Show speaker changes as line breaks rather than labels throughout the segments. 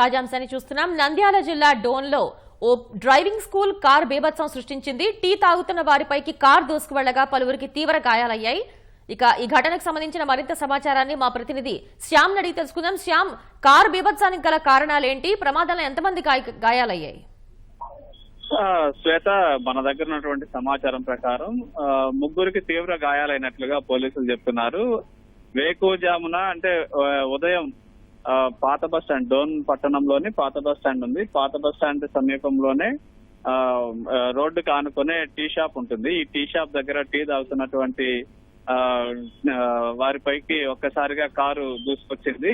తాజా అంశాన్ని చూస్తున్నాం. నంద్యాల జిల్లా డోన్లో ఓ డ్రైవింగ్ స్కూల్ కార్ బీభత్సం సృష్టించింది. టీ తాగుతున్న వారిపైకి కార్ దూసుకువెళ్లగా పలువురికి తీవ్ర గాయాలయ్యాయి. ఇక ఈ ఘటనకు సంబంధించిన మరింత సమాచారాన్ని మా ప్రతినిధి శ్యామ్ అడిగి తెలుసుకుందాం. శ్యామ్, కార్ బీభత్సానికి గల కారణాలేంటి? ప్రమాదంలో ఎంతమంది గాయాలయ్యాయి?
శ్వేత, మన దగ్గర ఉన్నటువంటి సమాచారం ప్రకారం ముగ్గురికి తీవ్ర గాయాలైనట్లుగా పోలీసులు చెప్తున్నారు. వేకువజామున అంటే ఉదయం పాత బస్ స్టాండ్, డోన్ పట్టణంలోని పాత బస్ స్టాండ్ ఉంది. పాత బస్ స్టాండ్ సమీపంలోనే రోడ్డుకు ఆనుకునే టీ షాప్ ఉంటుంది. ఈ టీ షాప్ దగ్గర టీ తాగుతున్నటువంటి వారిపైకి ఒక్కసారిగా కారు దూసుకొచ్చింది.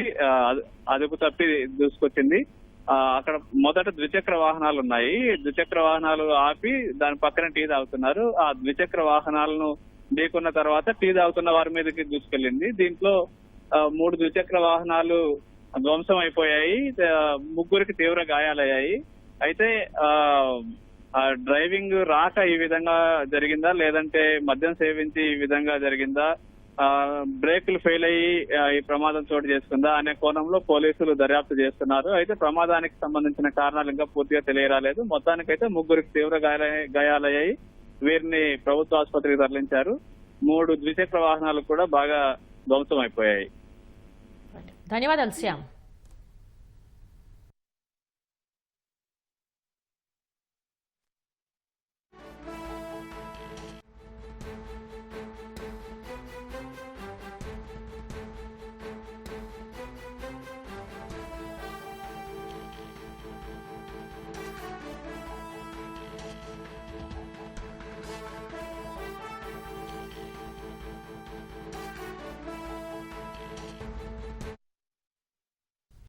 అదుపు తప్పి దూసుకొచ్చింది. అక్కడ మొదట ద్విచక్ర వాహనాలు ఉన్నాయి. ద్విచక్ర వాహనాలు ఆపి దాని పక్కన టీ తాగుతున్నారు. ఆ ద్విచక్ర వాహనాలను ఢీకున్న తర్వాత టీ తాగుతున్న వారి మీదకి దూసుకెళ్లింది. దీంట్లో 3 ద్విచక్ర వాహనాలు ధ్వంసం అయిపోయాయి. ముగ్గురికి తీవ్ర గాయాలయ్యాయి. అయితే డ్రైవింగ్ రాక ఈ విధంగా జరిగిందా, లేదంటే మద్యం సేవించి ఈ విధంగా జరిగిందా, బ్రేకులు ఫెయిల్ అయ్యి ఈ ప్రమాదం చోటు చేసుకుందా అనే కోణంలో పోలీసులు దర్యాప్తు చేస్తున్నారు. అయితే ప్రమాదానికి సంబంధించిన కారణాలు ఇంకా పూర్తిగా తెలియరాలేదు. మొత్తానికైతే ముగ్గురికి తీవ్ర గాయాలయ్యాయి. వీరిని ప్రభుత్వ ఆసుపత్రికి తరలించారు. 3 ద్విచక్ర వాహనాలు కూడా బాగా ధ్వంసం అయిపోయాయి.
ధన్యవాదాలు శ్యామ్.